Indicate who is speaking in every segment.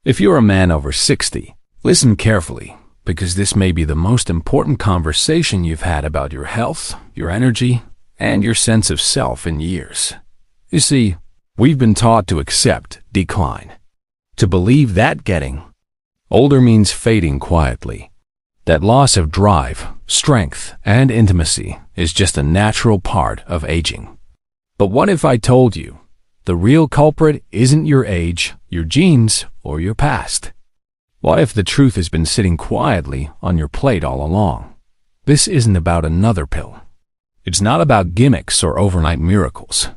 Speaker 1: If you're a man over 60, listen carefully, because this may be the most important conversation you've had about your health, your energy, and your sense of self in years. You see, we've been taught to accept decline, to believe that getting older means fading quietly, that loss of drive, strength, and intimacy is just a natural part of aging. But what if I told you the real culprit isn't your age, your genes, or your past? What if the truth has been sitting quietly on your plate all along? This isn't about another pill. It's not about gimmicks or overnight miracles.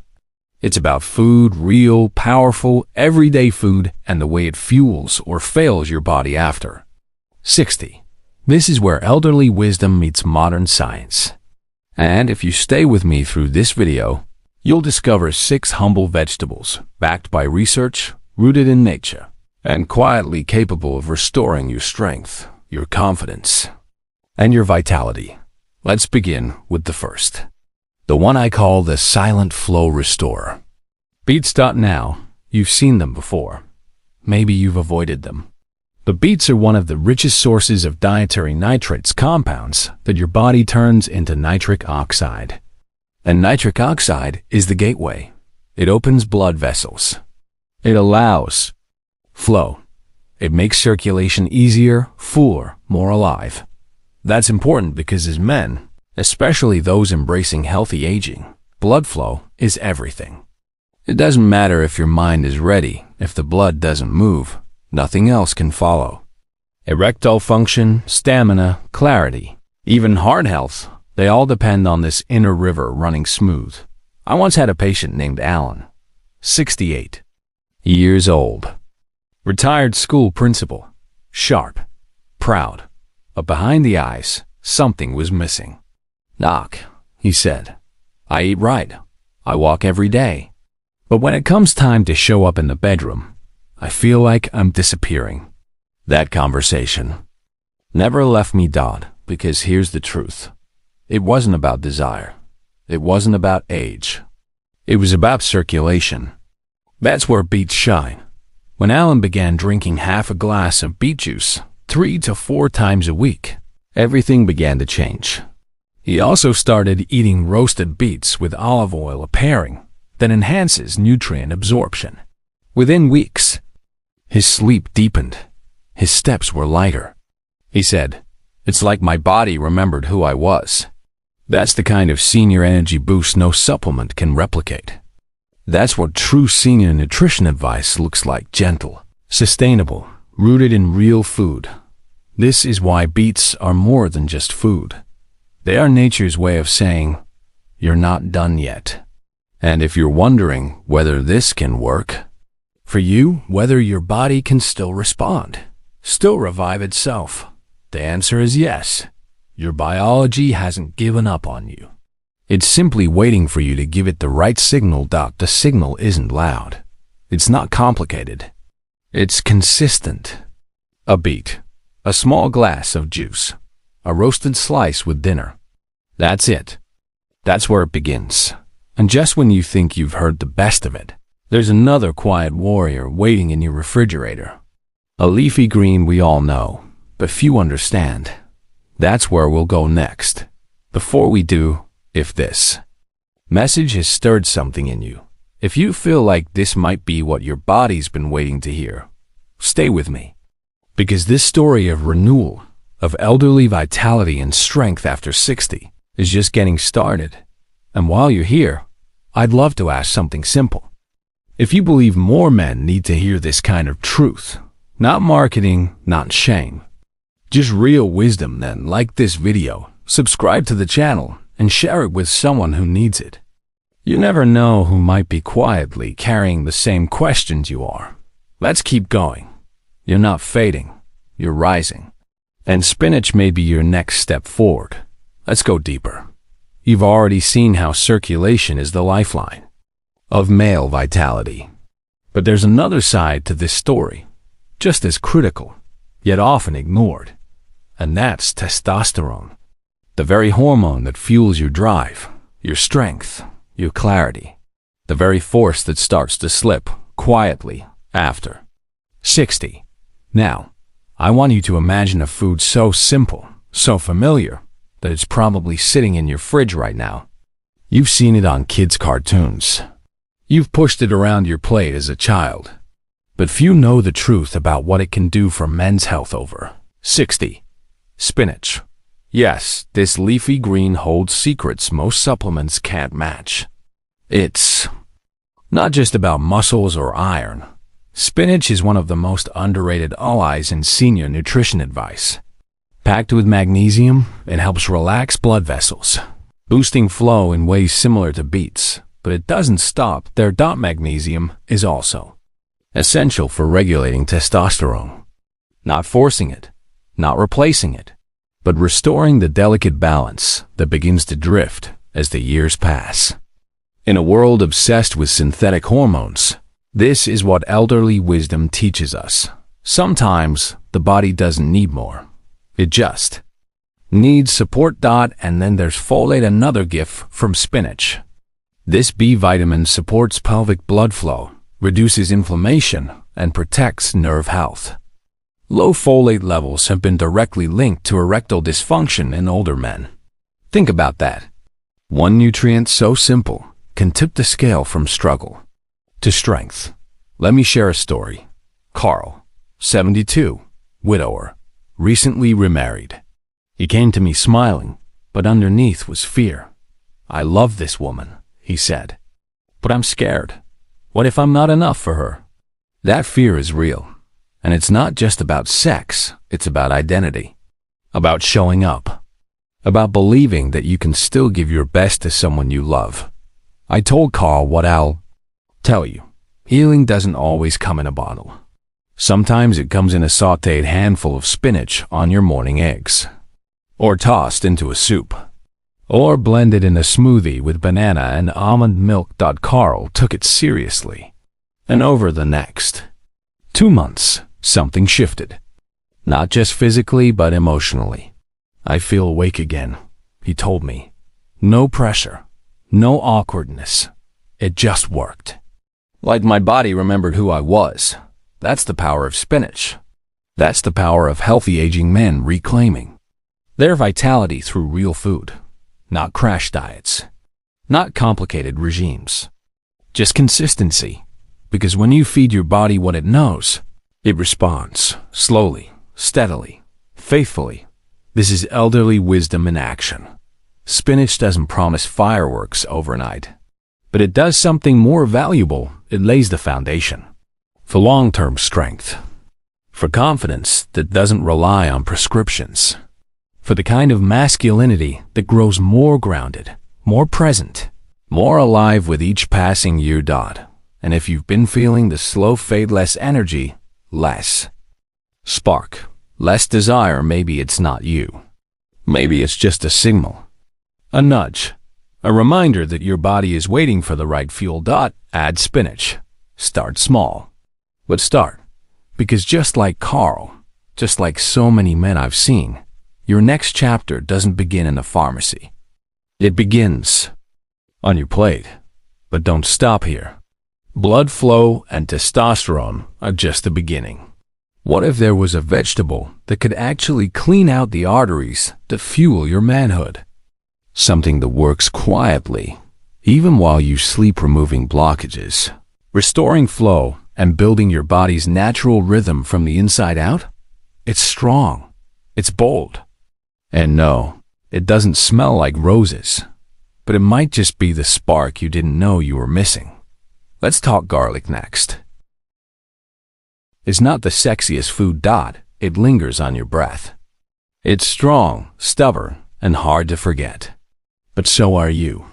Speaker 1: It's about food, real, powerful, everyday food, and the way it fuels or fails your body after 60. This is where elderly wisdom meets modern science. And if you stay with me through this video, you'll discover 6 humble vegetables backed by research, rooted in nature, and quietly capable of restoring your strength, your confidence, and your vitality. Let's begin with the first, the one I call the silent flow restorer. Beets. Now, you've seen them before. Maybe you've avoided them. But beets are one of the richest sources of dietary nitrates compounds that your body turns into nitric oxide. And nitric oxide is the gateway. It opens blood vessels. It allows flow. It makes circulation easier, fuller, more alive. That's important because as men, especially those embracing healthy aging, blood flow is everything. It doesn't matter if your mind is ready. If the blood doesn't move, nothing else can follow. Erectile function, stamina, clarity, even heart health, they all depend on this inner river running smooth. I once had a patient named Alan, 68 years old, retired school principal, sharp, proud, but behind the eyes, something was missing. "Doc," he said, "I eat right. I walk every day. But when it comes time to show up in the bedroom, I feel like I'm disappearing." That conversation never left me, because here's the truth. It wasn't about desire. It wasn't about age. It was about circulation. That's where beets shine. When Alan began drinking half a glass of beet juice 3 to 4 times a week, everything began to change. He also started eating roasted beets with olive oil, a pairing that enhances nutrient absorption. Within weeks, his sleep deepened. His steps were lighter. He said, "It's like my body remembered who I was." That's the kind of senior energy boost no supplement can replicate. That's what true senior nutrition advice looks like: gentle, sustainable, rooted in real food. This is why beets are more than just food. They are nature's way of saying, you're not done yet. And if you're wondering whether this can work for you, whether your body can still respond, still revive itself, the answer is yes. Your biology hasn't given up on you. It's simply waiting for you to give it the right signal. The signal isn't loud. It's not complicated. It's consistent. A beet, a small glass of juice, a roasted slice with dinner. That's it. That's where it begins. And just when you think you've heard the best of it, there's another quiet warrior waiting in your refrigerator. A leafy green we all know, but few understand. That's where we'll go next. Before we do, if this message has stirred something in you, if you feel like this might be what your body's been waiting to hear, stay with me. Because this story of renewal, of elderly vitality and strength after 60, is just getting started. And while you're here, I'd love to ask something simple. If you believe more men need to hear this kind of truth, not marketing, not shame, just real wisdom, then like this video, subscribe to the channel, and share it with someone who needs it. You never know who might be quietly carrying the same questions you are. Let's keep going. You're not fading, you're rising. And spinach may be your next step forward. Let's go deeper. You've already seen how circulation is the lifeline of male vitality. But there's another side to this story, just as critical, yet often ignored. And that's testosterone, the very hormone that fuels your drive, your strength, your clarity, the very force that starts to slip quietly after 60. Now, I want you to imagine a food so simple, so familiar, that it's probably sitting in your fridge right now. You've seen it on kids' cartoons. You've pushed it around your plate as a child. But few know the truth about what it can do for men's health over 60. Spinach. Yes, this leafy green holds secrets most supplements can't match. It's not just about muscles or iron. Spinach is one of the most underrated allies in senior nutrition advice. Packed with magnesium, it helps relax blood vessels, boosting flow in ways similar to beets, but it doesn't stop there. Magnesium is also essential for regulating testosterone, not forcing it, not replacing it, but restoring the delicate balance that begins to drift as the years pass. In a world obsessed with synthetic hormones, this is what elderly wisdom teaches us. Sometimes the body doesn't need more. It just needs support. And then there's folate, another gift from spinach. This B vitamin supports pelvic blood flow, reduces inflammation, and protects nerve health. Low folate levels have been directly linked to erectile dysfunction in older men. Think about that. One nutrient so simple can tip the scale from struggle to strength. Let me share a story. Carl, 72, widower, recently remarried. He came to me smiling, but underneath was fear. "I love this woman," he said, "but I'm scared. What if I'm not enough for her?" That fear is real, and it's not just about sex, it's about identity, about showing up, about believing that you can still give your best to someone you love. I told Carl what I'll tell you. Healing doesn't always come in a bottle. Sometimes it comes in a sautéed handful of spinach on your morning eggs, or tossed into a soup, or blended in a smoothie with banana and almond milk. Carl took it seriously. And over the next 2 months, something shifted. Not just physically, but emotionally. "I feel awake again," he told me. No pressure, no awkwardness. It just worked. Like my body remembered who I was. That's the power of spinach. That's the power of healthy aging men reclaiming their vitality through real food, not crash diets, not complicated regimes, just consistency. Because when you feed your body what it knows, it responds slowly, steadily, faithfully. This is elderly wisdom in action. Spinach doesn't promise fireworks overnight, but it does something more valuable. It lays the foundation for long-term strength, for confidence that doesn't rely on prescriptions, for the kind of masculinity that grows more grounded, more present, more alive with each passing year. And if you've been feeling the slow fade, less energy, less spark, less desire, maybe it's not you. Maybe it's just a signal, a nudge, a reminder that your body is waiting for the right fuel. Add spinach. Start small, but start. Because just like Carl, just like so many men I've seen, your next chapter doesn't begin in a pharmacy. It begins on your plate. But don't stop here. Blood flow and testosterone are just the beginning. What if there was a vegetable that could actually clean out the arteries that fuel your manhood? Something that works quietly, even while you sleep, removing blockages, restoring flow, and building your body's natural rhythm from the inside out? It's strong. It's bold. And no, it doesn't smell like roses, but it might just be the spark you didn't know you were missing. Let's talk garlic next. It's not the sexiest food. It lingers on your breath. It's strong, stubborn, and hard to forget. But so are you.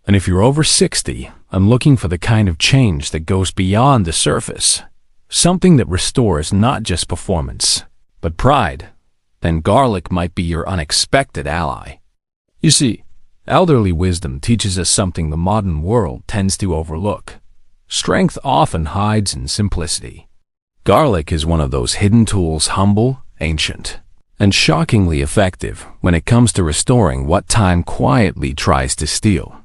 Speaker 1: And if you're over 60 and looking for the kind of change that goes beyond the surface, something that restores not just performance, but pride, then garlic might be your unexpected ally. You see, elderly wisdom teaches us something the modern world tends to overlook. Strength often hides in simplicity. Garlic is one of those hidden tools, humble, ancient, and shockingly effective when it comes to restoring what time quietly tries to steal.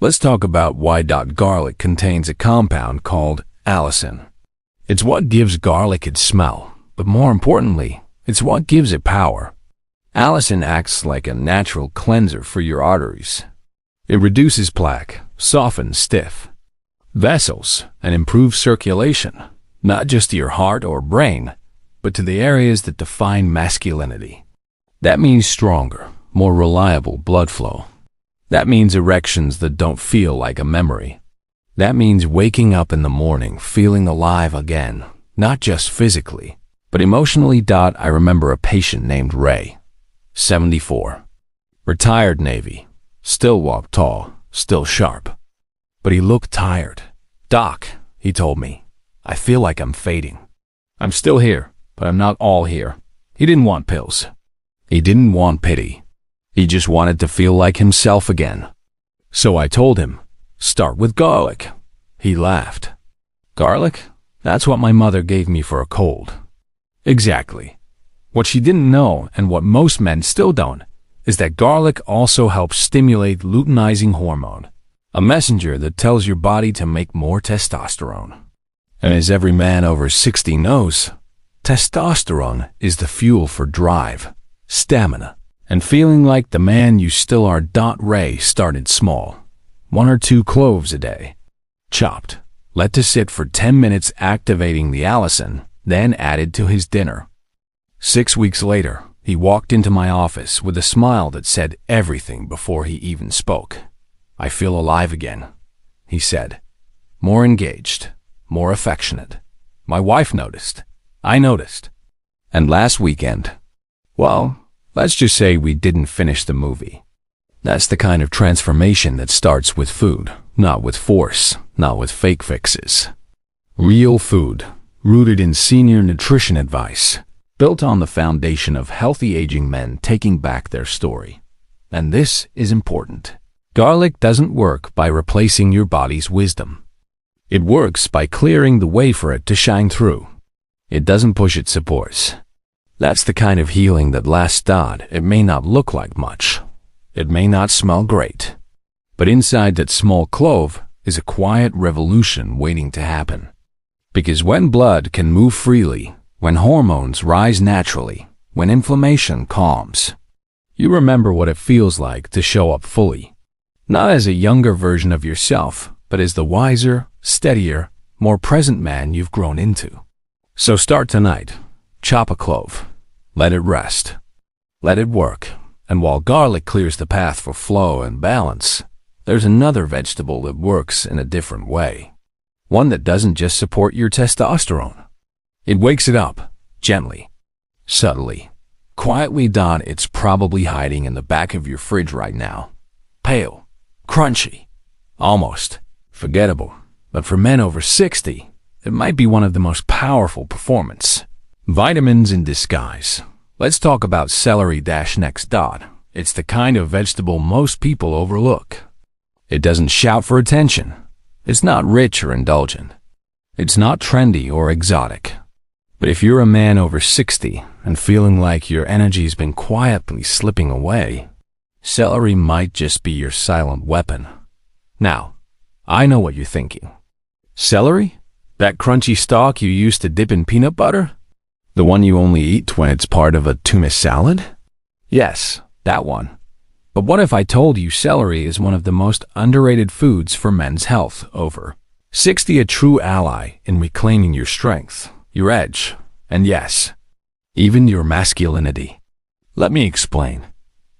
Speaker 1: Let's talk about why. Garlic contains a compound called allicin. It's what gives garlic its smell, but more importantly, it's what gives it power. Allicin acts like a natural cleanser for your arteries. It reduces plaque, softens stiff vessels, and improves circulation, not just to your heart or brain, but to the areas that define masculinity. That means stronger, more reliable blood flow. That means erections that don't feel like a memory. That means waking up in the morning feeling alive again, not just physically, but emotionally. I remember a patient named Ray, 74, retired Navy, still walked tall, still sharp. But he looked tired. "Doc," he told me, "I feel like I'm fading. I'm still here, but I'm not all here." He didn't want pills. He didn't want pity. He just wanted to feel like himself again. So I told him, "Start with garlic." He laughed. "Garlic? That's what my mother gave me for a cold." Exactly. What she didn't know, and what most men still don't, is that garlic also helps stimulate luteinizing hormone, a messenger that tells your body to make more testosterone. And as every man over 60 knows, testosterone is the fuel for drive, stamina, and feeling like the man you still are. Ray started small, 1 or 2 cloves a day, chopped, let to sit for 10 minutes activating the allicin, then added to his dinner. 6 weeks later, he walked into my office with a smile that said everything before he even spoke. "I feel alive again," he said. "More engaged, more affectionate. My wife noticed. I noticed. And last weekend, well, let's just say we didn't finish the movie." That's the kind of transformation that starts with food, not with force, not with fake fixes. Real food, rooted in senior nutrition advice, built on the foundation of healthy aging men taking back their story. And this is important. Garlic doesn't work by replacing your body's wisdom. It works by clearing the way for it to shine through. It doesn't push, it supports. That's the kind of healing that lasts. It may not look like much. It may not smell great. But inside that small clove is a quiet revolution waiting to happen. Because when blood can move freely, when hormones rise naturally, when inflammation calms, you remember what it feels like to show up fully. Not as a younger version of yourself, but as the wiser, steadier, more present man you've grown into. So start tonight. Chop a clove. Let it rest. Let it work. And while garlic clears the path for flow and balance, there's another vegetable that works in a different way. One that doesn't just support your testosterone. It wakes it up, gently, subtly, quietly. It's probably hiding in the back of your fridge right now. Pale. Crunchy, almost forgettable, but for men over 60, it might be one of the most powerful performance vitamins in disguise. Let's talk about celery next. It's the kind of vegetable most people overlook. It doesn't shout for attention. It's not rich or indulgent. It's not trendy or exotic. But if you're a man over 60 and feeling like your energy's been quietly slipping away, celery might just be your silent weapon. Now, I know what you're thinking. Celery? That crunchy stalk you used to dip in peanut butter? The one you only eat when it's part of a tuna salad? Yes, that one. But what if I told you celery is one of the most underrated foods for men's health over 60, a true ally in reclaiming your strength, your edge, and yes, even your masculinity? Let me explain.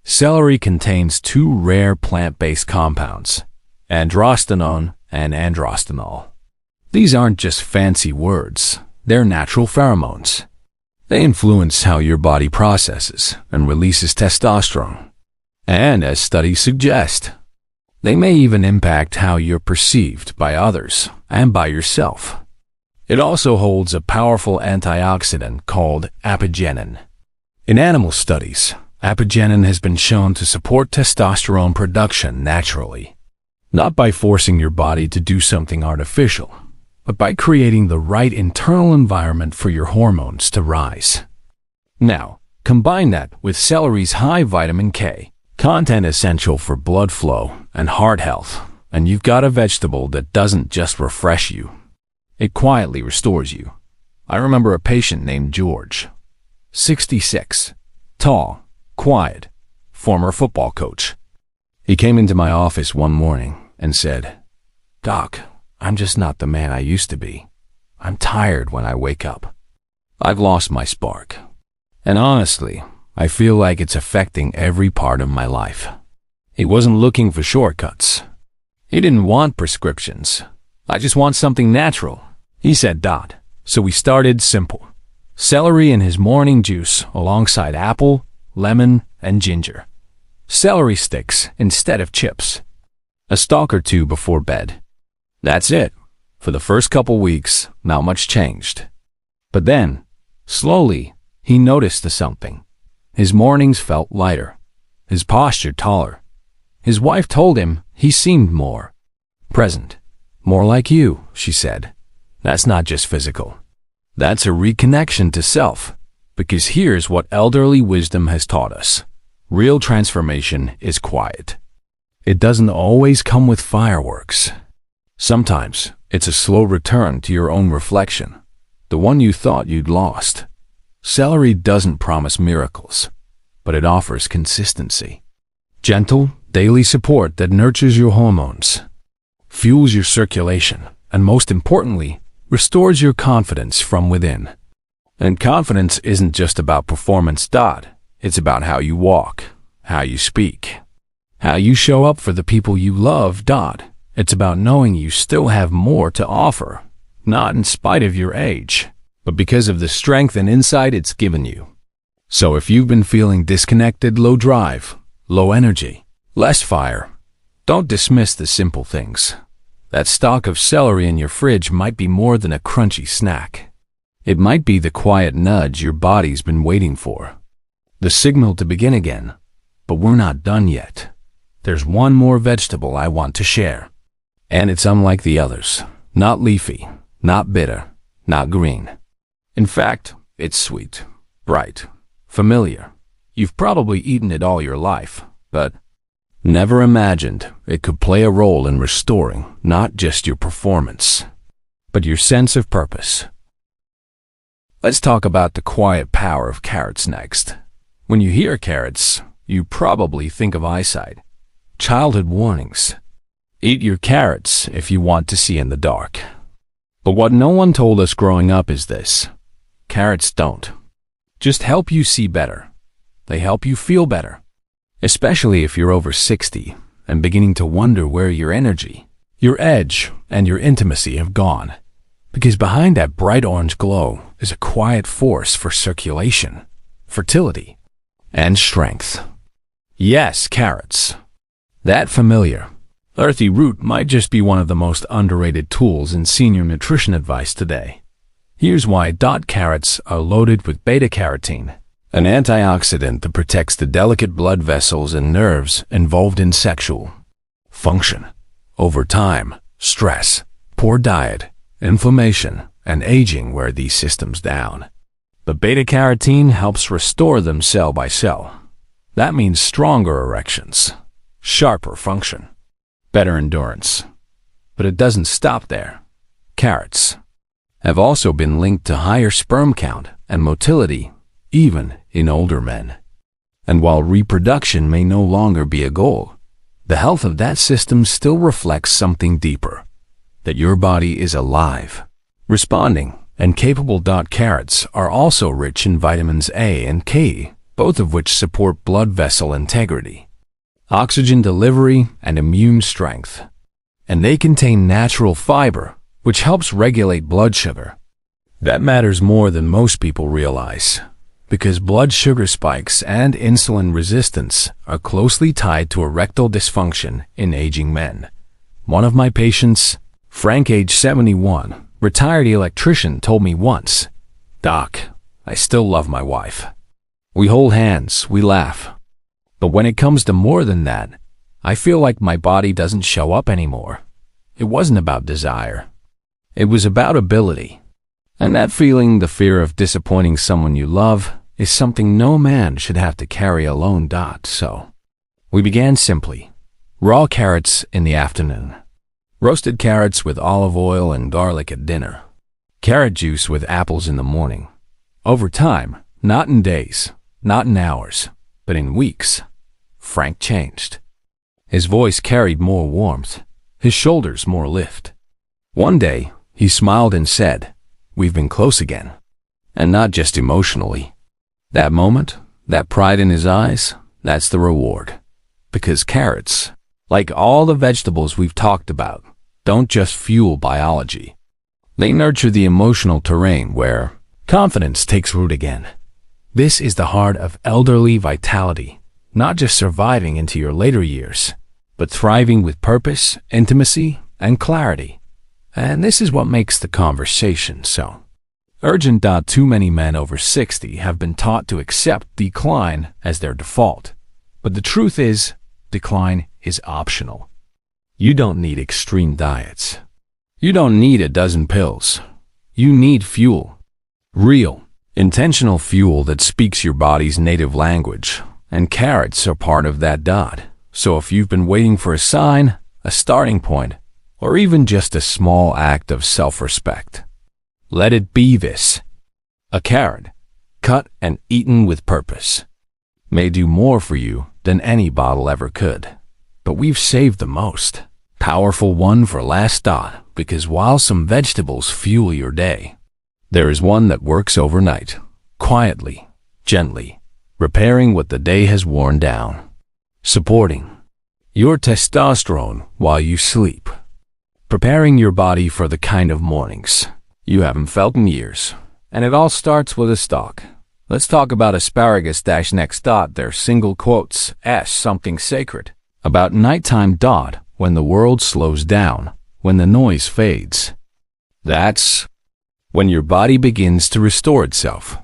Speaker 1: Celery contains 2 rare plant-based compounds, androstenone and androstenol. These aren't just fancy words, they're natural pheromones. They influence how your body processes and releases testosterone. And as studies suggest, they may even impact how you're perceived by others and by yourself. It also holds a powerful antioxidant called apigenin. In animal studies, apigenin has been shown to support testosterone production naturally, not by forcing your body to do something artificial, but by creating the right internal environment for your hormones to rise. Now, combine that with celery's high vitamin K, content essential for blood flow and heart health, and you've got a vegetable that doesn't just refresh you. It quietly restores you. I remember a patient named George, 66, tall, quiet, former football coach. He came into my office one morning and said, "Doc, I'm just not the man I used to be. I'm tired when I wake up. I've lost my spark. And honestly, I feel like it's affecting every part of my life." He wasn't looking for shortcuts. He didn't want prescriptions. "I just want something natural," he said. So we started simple. Celery in his morning juice alongside apple, lemon, and ginger. Celery sticks instead of chips. A stalk or two before bed. That's it. For the first couple weeks, not much changed. But then, slowly, he noticed something. His mornings felt lighter. His posture taller. His wife told him he seemed more present. "More like you," she said. "That's not just physical. That's a reconnection to self. Because here's what elderly wisdom has taught us. Real transformation is quiet. It doesn't always come with fireworks. Sometimes it's a slow return to your own reflection, the one you thought you'd lost. Celery doesn't promise miracles, but it offers consistency. Gentle, daily support that nurtures your hormones, fuels your circulation, and most importantly, restores your confidence from within. And confidence isn't just about performance. It's about how you walk, how you speak, how you show up for the people you love. It's about knowing you still have more to offer, not in spite of your age, but because of the strength and insight it's given you. So if you've been feeling disconnected, low drive, low energy, less fire, don't dismiss the simple things. That stalk of celery in your fridge might be more than a crunchy snack. It might be the quiet nudge your body's been waiting for. The signal to begin again. But we're not done yet. There's one more vegetable I want to share. And it's unlike the others. Not leafy, not bitter, not green. In fact, it's sweet, bright, familiar. You've probably eaten it all your life, but never imagined it could play a role in restoring not just your performance, but your sense of purpose. Let's talk about the quiet power of carrots next. When you hear carrots, you probably think of eyesight, childhood warnings. Eat your carrots if you want to see in the dark. But what no one told us growing up is this. Carrots don't just help you see better. They help you feel better. Especially if you're over 60 and beginning to wonder where your energy, your edge, and your intimacy have gone. Because behind that bright orange glow is a quiet force for circulation, fertility, and strength. Yes, carrots. That familiar, earthy root might just be one of the most underrated tools in senior nutrition advice today. Here's why. Carrots are loaded with beta-carotene, an antioxidant that protects the delicate blood vessels and nerves involved in sexual function. Over time, stress, poor diet, inflammation, and aging wear these systems down. But beta-carotene helps restore them cell by cell. That means stronger erections, sharper function, better endurance. But it doesn't stop there. Carrots have also been linked to higher sperm count and motility, even in older men. And while reproduction may no longer be a goal, the health of that system still reflects something deeper, that your body is alive, responding, and capable. Carrots are also rich in vitamins A and K, both of which support blood vessel integrity, oxygen delivery, and immune strength. And they contain natural fiber, which helps regulate blood sugar. That matters more than most people realize, because blood sugar spikes and insulin resistance are closely tied to erectile dysfunction in aging men. One of my patients, Frank, age 71, retired electrician, told me once, "Doc, I still love my wife. We hold hands, we laugh. But when it comes to more than that, I feel like my body doesn't show up anymore." It wasn't about desire. It was about ability. And that feeling, the fear of disappointing someone you love, is something no man should have to carry alone. So we began simply. Raw carrots in the afternoon. Roasted carrots with olive oil and garlic at dinner. Carrot juice with apples in the morning. Over time, not in days, not in hours, but in weeks, Frank changed. His voice carried more warmth, his shoulders more lift. One day, he smiled and said, "We've been close again." And not just emotionally. That moment, that pride in his eyes, that's the reward. Because carrots, like all the vegetables we've talked about, don't just fuel biology. They nurture the emotional terrain where confidence takes root again. This is the heart of elderly vitality, not just surviving into your later years, but thriving with purpose, intimacy, and clarity. And this is what makes the conversation so urgent. Too many men over 60 have been taught to accept decline as their default. But the truth is, decline is optional. You don't need extreme diets. You don't need a dozen pills. You need fuel. Real, intentional fuel that speaks your body's native language. And carrots are part of that. So if you've been waiting for a sign, a starting point, or even just a small act of self-respect, let it be this. A carrot, cut and eaten with purpose, may do more for you than any bottle ever could. But we've saved the most powerful one for last. Because while some vegetables fuel your day, there is one that works overnight, quietly, gently, repairing what the day has worn down, supporting your testosterone while you sleep, preparing your body for the kind of mornings you haven't felt in years. And it all starts with a stalk. Let's talk about asparagus next. They're single quotes, something sacred, about nighttime. When the world slows down, when the noise fades. That's when your body begins to restore itself.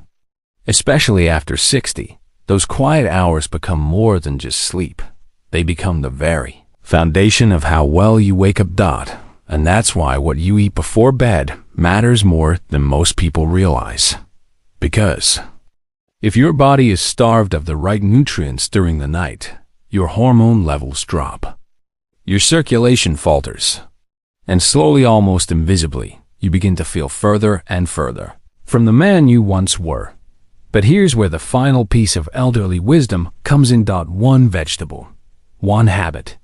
Speaker 1: Especially after 60, those quiet hours become more than just sleep. They become the very foundation of how well you wake up. And that's why what you eat before bed matters more than most people realize. Because if your body is starved of the right nutrients during the night, your hormone levels drop. Your circulation falters. And slowly, almost invisibly, you begin to feel further and further from the man you once were. But here's where the final piece of elderly wisdom comes in. One vegetable, one habit.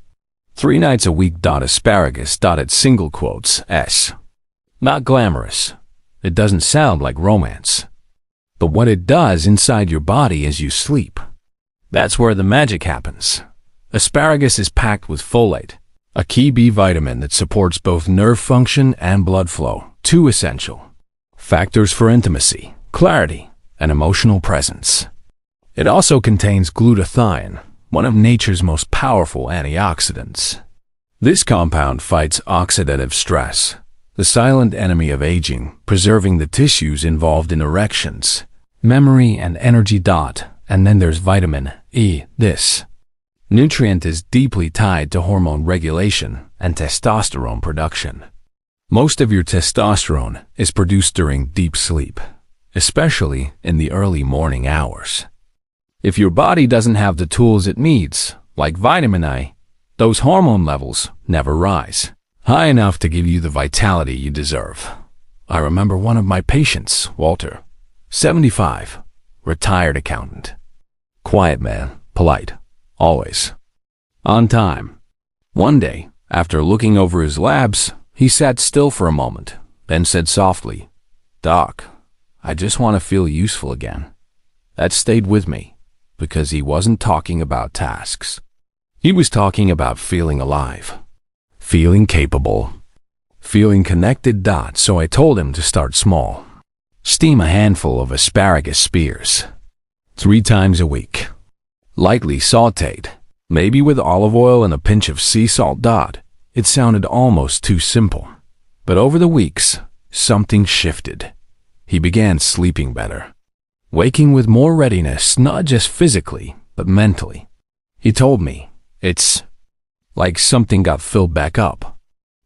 Speaker 1: 3 nights a week. Asparagus. It's single quotes, not glamorous. It doesn't sound like romance. But what it does inside your body as you sleep, that's where the magic happens. Asparagus is packed with folate, a key B vitamin that supports both nerve function and blood flow, 2 essential factors for intimacy, clarity, and emotional presence. It also contains glutathione, one of nature's most powerful antioxidants. This compound fights oxidative stress, the silent enemy of aging, preserving the tissues involved in erections, memory, and energy. And then there's vitamin E. This nutrient is deeply tied to hormone regulation and testosterone production. Most of your testosterone is produced during deep sleep, especially in the early morning hours. If your body doesn't have the tools it needs, like vitamin A, those hormone levels never rise high enough to give you the vitality you deserve. I remember one of my patients, Walter, 75, retired accountant. Quiet man, polite, always on time. One day, after looking over his labs, he sat still for a moment, then said softly, "Doc, I just want to feel useful again." That stayed with me, because he wasn't talking about tasks. He was talking about feeling alive, feeling capable, feeling connected. So I told him to start small. Steam a handful of asparagus spears 3 times a week. Lightly sautéed, maybe with olive oil and a pinch of sea salt. It sounded almost too simple. But over the weeks, something shifted. He began sleeping better, waking with more readiness, not just physically, but mentally. He told me, it's like something got filled back up.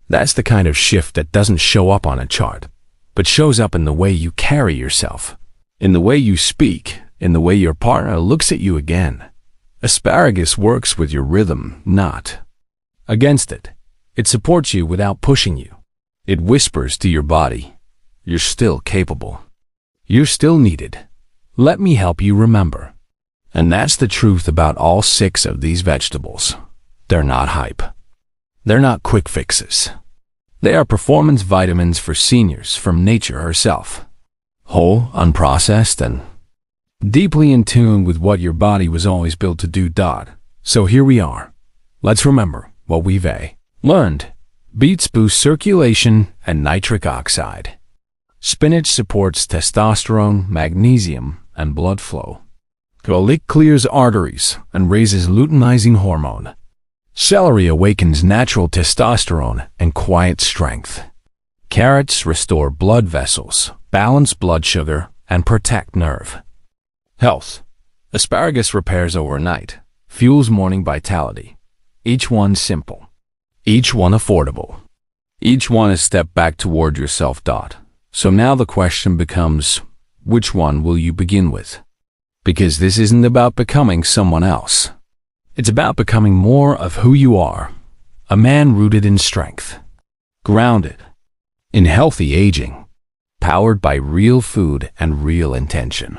Speaker 1: That's the kind of shift that doesn't show up on a chart, but shows up in the way you carry yourself, in the way you speak, in the way your partner looks at you again. Asparagus works with your rhythm, not against it. It supports you without pushing you. It whispers to your body, you're still capable. You're still needed. Let me help you remember. And that's the truth about all 6 of these vegetables. They're not hype. They're not quick fixes. They are performance vitamins for seniors from nature herself. Whole, unprocessed, and deeply in tune with what your body was always built to do. So here we are. Let's remember what we've learned. Beets boost circulation and nitric oxide. Spinach supports testosterone, magnesium, and blood flow. Garlic clears arteries and raises luteinizing hormone. Celery awakens natural testosterone and quiet strength. Carrots restore blood vessels, balance blood sugar, and protect nerve health. Asparagus repairs overnight, fuels morning vitality. Each one simple. Each one affordable. Each one a step back toward yourself. So now the question becomes, which one will you begin with? Because this isn't about becoming someone else. It's about becoming more of who you are. A man rooted in strength. Grounded in healthy aging. Powered by real food and real intention.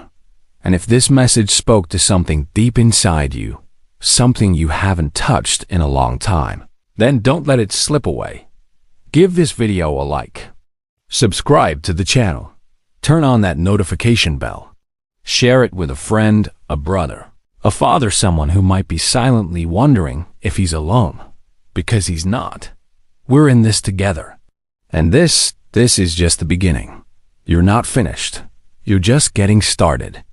Speaker 1: And if this message spoke to something deep inside you, something you haven't touched in a long time, then don't let it slip away. Give this video a like. Subscribe to the channel. Turn on that notification bell. Share it with a friend, a brother, a father, someone who might be silently wondering if he's alone. Because he's not. We're in this together. And this is just the beginning. You're not finished. You're just getting started.